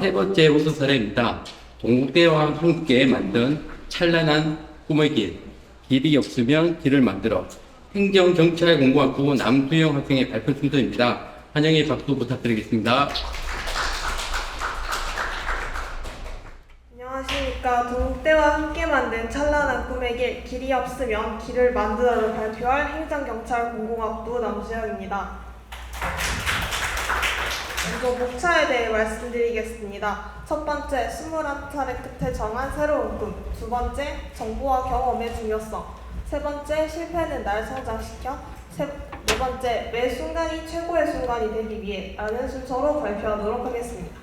세 번째 호소사례입니다. 동국대와 함께 만든 찬란한 꿈의 길, 길이 없으면 길을 만들어. 행정경찰공고학부 남수영 학생의 발표 순서입니다. 환영의 박수 부탁드리겠습니다. 안녕하십니까. 동국대와 함께 만든 찬란한 꿈의 길, 길이 없으면 길을 만들어를 발표할 행정경찰공고학부 남수영입니다. 먼저 목차에 대해 말씀드리겠습니다. 첫 번째, 21차례 끝에 정한 새로운 꿈. 두 번째, 정보와 경험의 중요성. 세 번째, 실패는 날 성장시켜. 네 번째, 매 순간이 최고의 순간이 되기 위해 라는 순서로 발표하도록 하겠습니다.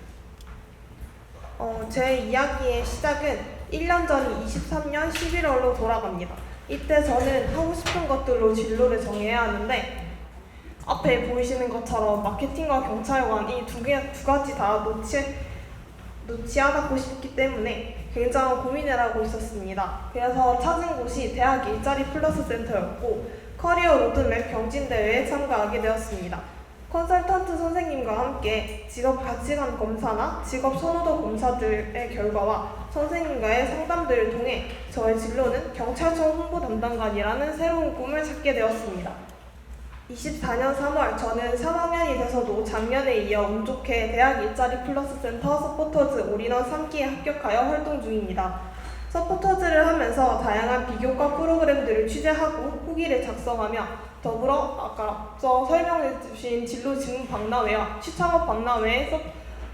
제 이야기의 시작은 1년 전 23년 11월로 돌아갑니다. 이때 저는 하고 싶은 것들로 진로를 정해야 하는데 앞에 보이시는 것처럼 마케팅과 경찰관 이 두 가지 다 놓지 않았고 싶기 때문에 굉장한 고민을 하고 있었습니다. 그래서 찾은 곳이 대학 일자리 플러스 센터였고 커리어 로드맵 경진대회에 참가하게 되었습니다. 컨설턴트 선생님과 함께 직업 가치관 검사나 직업 선호도 검사들의 결과와 선생님과의 상담들을 통해 저의 진로는 경찰청 홍보 담당관이라는 새로운 꿈을 찾게 되었습니다. 24년 3월 저는 3학년이 돼서도 작년에 이어 운 좋게 대학 일자리 플러스 센터 서포터즈 올인원 3기에 합격하여 활동 중입니다. 서포터즈를 하면서 다양한 비교과 프로그램들을 취재하고 후기를 작성하며 더불어 앞서 설명해 주신 진로 직무 박람회와 취창업 박람회의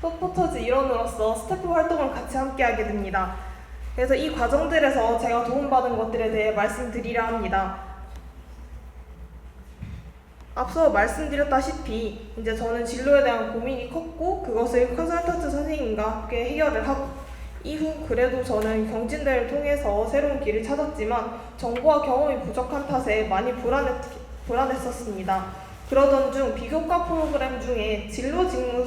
서포터즈 일원으로서 스태프 활동을 같이 함께하게 됩니다. 그래서 이 과정들에서 제가 도움받은 것들에 대해 말씀드리려 합니다. 앞서 말씀드렸다시피 이제 저는 진로에 대한 고민이 컸고 그것을 컨설턴트 선생님과 함께 해결을 하고 이후 그래도 저는 경진대회를 통해서 새로운 길을 찾았지만 정보와 경험이 부족한 탓에 많이 불안했었습니다. 그러던 중 비교과 프로그램 중에 진로 직무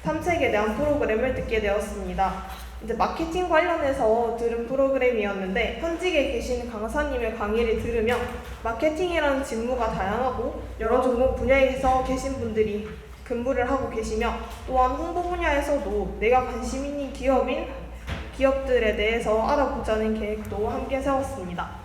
탐색에 대한 프로그램을 듣게 되었습니다. 이제 마케팅 관련해서 들은 프로그램이었는데 현직에 계신 강사님의 강의를 들으며 마케팅이라는 직무가 다양하고 여러 종목 분야에서 계신 분들이 근무를 하고 계시며 또한 홍보 분야에서도 내가 관심 있는 기업들에 대해서 알아보자는 계획도 함께 세웠습니다.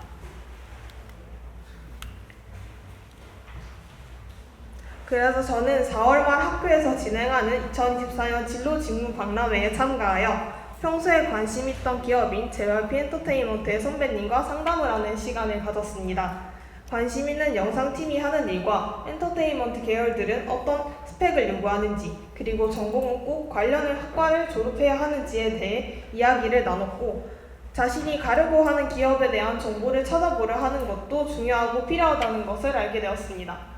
그래서 저는 4월 말 학교에서 진행하는 2024년 진로 직무 박람회에 참가하여 평소에 관심 있던 기업인 JYP 엔터테인먼트의 선배님과 상담을 하는 시간을 가졌습니다. 관심 있는 영상팀이 하는 일과 엔터테인먼트 계열들은 어떤 스펙을 요구하는지 그리고 전공은 꼭 관련 학과를 졸업해야 하는지에 대해 이야기를 나눴고 자신이 가려고 하는 기업에 대한 정보를 찾아보려 하는 것도 중요하고 필요하다는 것을 알게 되었습니다.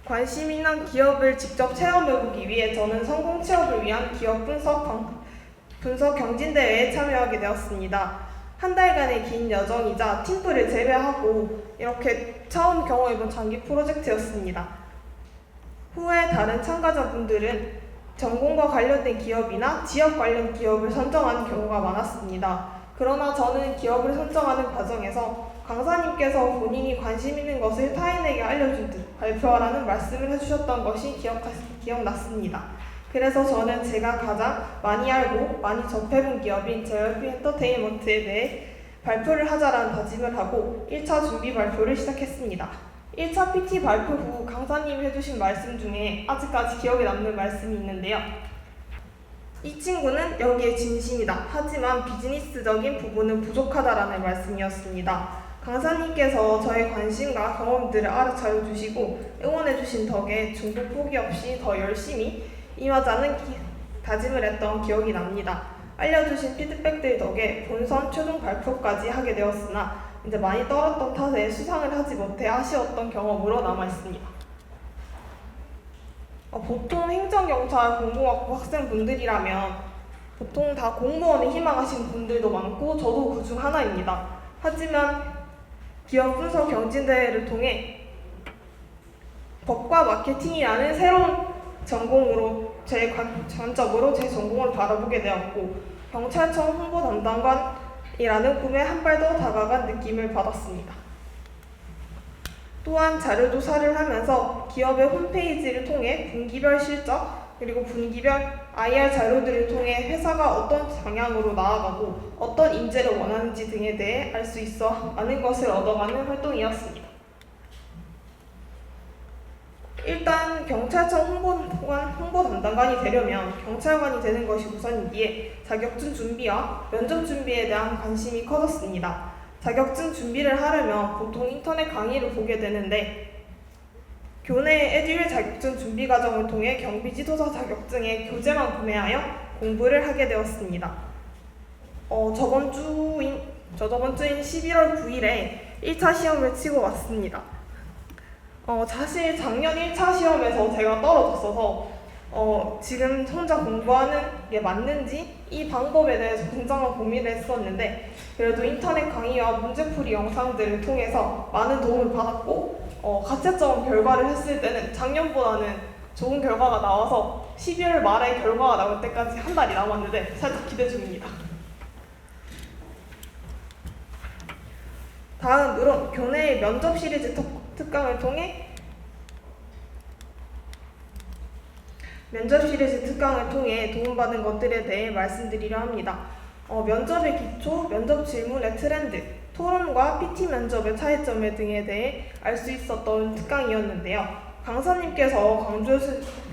관심 있는 기업을 직접 체험해보기 위해 저는 성공 취업을 위한 기업 분석 경진대회에 참여하게 되었습니다. 한 달간의 긴 여정이자 팀플을 제외하고 이렇게 처음 경험해본 장기 프로젝트였습니다. 후에 다른 참가자분들은 전공과 관련된 기업이나 지역 관련 기업을 선정하는 경우가 많았습니다. 그러나 저는 기업을 선정하는 과정에서 강사님께서 본인이 관심 있는 것을 타인에게 알려준 듯 발표하라는 말씀을 해주셨던 것이 기억났습니다. 그래서 저는 제가 가장 많이 알고 많이 접해본 기업인 JYP 엔터테인먼트에 대해 발표를 하자라는 다짐을 하고 1차 준비 발표를 시작했습니다. 1차 PT 발표 후 강사님이 해주신 말씀 중에 아직까지 기억에 남는 말씀이 있는데요. 이 친구는 여기에 진심이다. 하지만 비즈니스적인 부분은 부족하다라는 말씀이었습니다. 강사님께서 저의 관심과 경험들을 알아차려 주시고 응원해 주신 덕에 중복 포기 없이 더 열심히 임하자는 다짐을 했던 기억이 납니다. 알려주신 피드백들 덕에 본선 최종 발표까지 하게 되었으나 이제 많이 떨었던 탓에 수상을 하지 못해 아쉬웠던 경험으로 남아있습니다. 보통 행정경찰 공공학부 학생분들이라면 보통 다 공무원을 희망하시는 분들도 많고 저도 그중 하나입니다. 하지만 기업 분석 경진대회를 통해 법과 마케팅이라는 새로운 전공으로 제 관점으로 제 전공을 바라보게 되었고 경찰청 홍보 담당관이라는 꿈에 한 발 더 다가간 느낌을 받았습니다. 또한 자료조사를 하면서 기업의 홈페이지를 통해 분기별 실적, 그리고 분기별 IR 자료들을 통해 회사가 어떤 방향으로 나아가고 어떤 인재를 원하는지 등에 대해 알 수 있어 많은 것을 얻어가는 활동이었습니다. 일단 경찰청 홍보 담당관이 되려면 경찰관이 되는 것이 우선이기에 자격증 준비와 면접 준비에 대한 관심이 커졌습니다. 자격증 준비를 하려면 보통 인터넷 강의를 보게 되는데 교내 에듀윌 자격증 준비 과정을 통해 경비지도사 자격증의 교재만 구매하여 공부를 하게 되었습니다. 저번 주인 11월 9일에 1차 시험을 치고 왔습니다. 사실 작년 1차 시험에서 제가 떨어졌어서 지금 혼자 공부하는 게 맞는지 이 방법에 대해서 굉장한 고민을 했었는데 그래도 인터넷 강의와 문제풀이 영상들을 통해서 많은 도움을 받았고 가채점 결과를 했을 때는 작년보다는 좋은 결과가 나와서 12월 말에 결과가 나올 때까지 한 달이 남았는데 살짝 기대 중입니다. 다음으로 교내의 면접 시리즈 특강을 통해 도움받은 것들에 대해 말씀드리려 합니다. 면접의 기초, 면접 질문의 트렌드, 토론과 PT 면접의 차이점 등에 대해 알 수 있었던 특강이었는데요. 강사님께서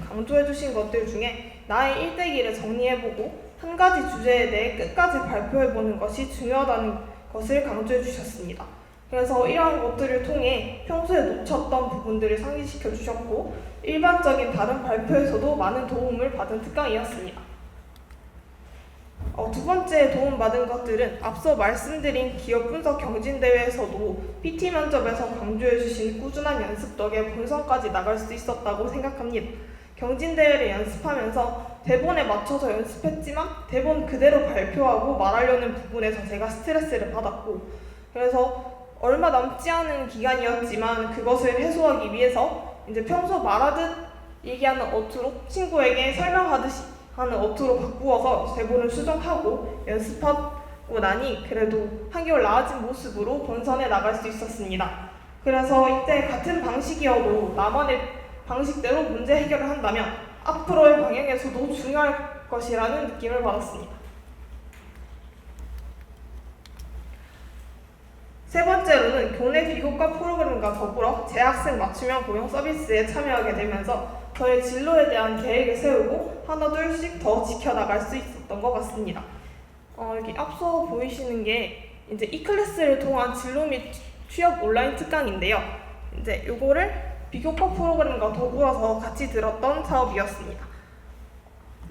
강조해주신 것들 중에 나의 일대기를 정리해보고 한 가지 주제에 대해 끝까지 발표해보는 것이 중요하다는 것을 강조해주셨습니다. 그래서 이러한 것들을 통해 평소에 놓쳤던 부분들을 상기시켜 주셨고 일반적인 다른 발표에서도 많은 도움을 받은 특강이었습니다. 두 번째 도움받은 것들은 앞서 말씀드린 기업 분석 경진대회에서도 PT 면접에서 강조해주신 꾸준한 연습 덕에 본선까지 나갈 수 있었다고 생각합니다. 경진대회를 연습하면서 대본에 맞춰서 연습했지만 대본 그대로 발표하고 말하려는 부분에서 제가 스트레스를 받았고 그래서 얼마 남지 않은 기간이었지만 그것을 해소하기 위해서 이제 평소 말하듯 얘기하는 어투로 친구에게 설명하듯이 하는 어투로 바꾸어서 대본을 수정하고 연습하고 나니 그래도 한결 나아진 모습으로 본선에 나갈 수 있었습니다. 그래서 이때 같은 방식이어도 나만의 방식대로 문제 해결을 한다면 앞으로의 방향에서도 중요할 것이라는 느낌을 받았습니다. 세 번째로는 교내 비교과 프로그램과 더불어 재학생 맞춤형 고용 서비스에 참여하게 되면서 저의 진로에 대한 계획을 세우고 하나둘씩 더 지켜나갈 수 있었던 것 같습니다. 여기 앞서 보이시는 게 이제 이클래스를 통한 진로 및 취업 온라인 특강인데요. 이제 요거를 비교과 프로그램과 더불어서 같이 들었던 사업이었습니다.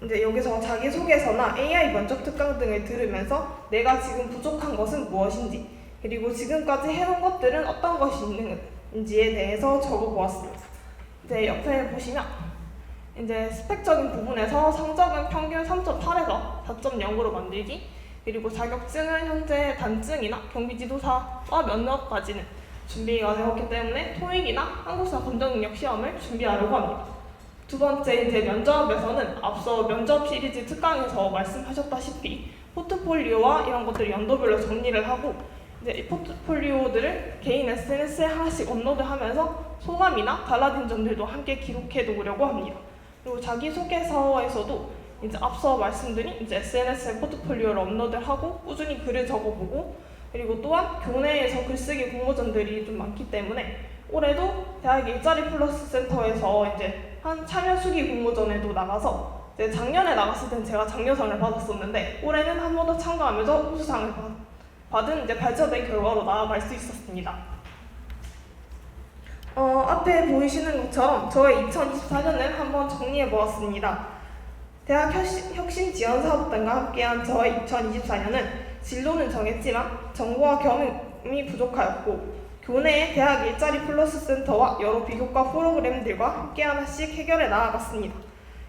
이제 여기서 자기소개서나 AI 면접 특강 등을 들으면서 내가 지금 부족한 것은 무엇인지 그리고 지금까지 해온 것들은 어떤 것이 있는지에 대해서 적어보았습니다. 이제 옆에 보시면 이제 스펙적인 부분에서 성적은 평균 3.8에서 4.0으로 만들기 그리고 자격증은 현재 단증이나 경비지도사와 면허까지는 준비가 되었기 때문에 토익이나 한국사 검정능력 시험을 준비하려고 합니다. 두 번째 이제 면접에서는 앞서 면접 시리즈 특강에서 말씀하셨다시피 포트폴리오와 이런 것들을 연도별로 정리를 하고 이제 이 포트폴리오들을 개인 SNS에 하나씩 업로드하면서 소감이나 달라진 점들도 함께 기록해 두려고 합니다. 그리고 자기소개서에서도 이제 앞서 말씀드린 이제 SNS에 포트폴리오를 업로드하고 꾸준히 글을 적어보고 그리고 또한 교내에서 글쓰기 공모전들이 좀 많기 때문에 올해도 대학 일자리 플러스 센터에서 이제 한 참여 수기 공모전에도 나가서 이제 작년에 나갔을 땐 제가 장려상을 받았었는데 올해는 한 번 더 참가하면서 우수상을 받은 이제 발전된 결과로 나아갈 수 있었습니다. 앞에 보이시는 것처럼 저의 2024년을 한번 정리해 보았습니다. 대학 혁신지원사업단과 함께한 저의 2024년은 진로는 정했지만 정보와 경험이 부족하였고 교내의 대학 일자리 플러스 센터와 여러 비교과 프로그램들과 함께 하나씩 해결해 나아갔습니다.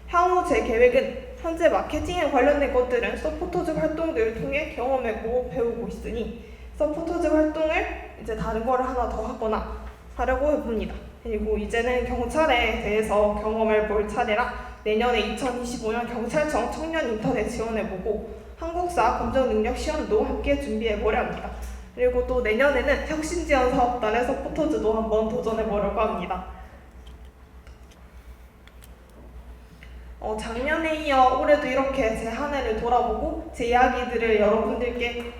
향후 제 계획은 현재 마케팅에 관련된 것들은 서포터즈 활동들을 통해 경험하고 배우고 있으니 서포터즈 활동을 이제 다른 거를 하나 더 하거나 하려고 해봅니다. 그리고 이제는 경찰에 대해서 경험해 볼 차례라 내년에 2025년 경찰청 청년 인턴에 지원해보고 한국사 검정능력 시험도 함께 준비해보려 합니다. 그리고 또 내년에는 혁신지원사업단의 서포터즈도 한번 도전해보려고 합니다. 작년에 이어 올해도 이렇게 제 한 해를 돌아보고 제 이야기들을 여러분들께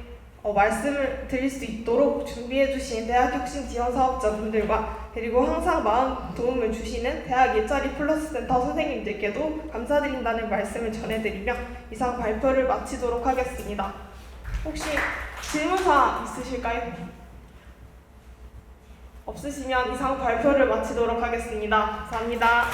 말씀을 드릴 수 있도록 준비해주신 대학혁신 지원사업자분들과 그리고 항상 마음 도움을 주시는 대학 일자리 플러스 센터 선생님들께도 감사드린다는 말씀을 전해드리며 이상 발표를 마치도록 하겠습니다. 혹시 질문사항 있으실까요? 없으시면 이상 발표를 마치도록 하겠습니다. 감사합니다.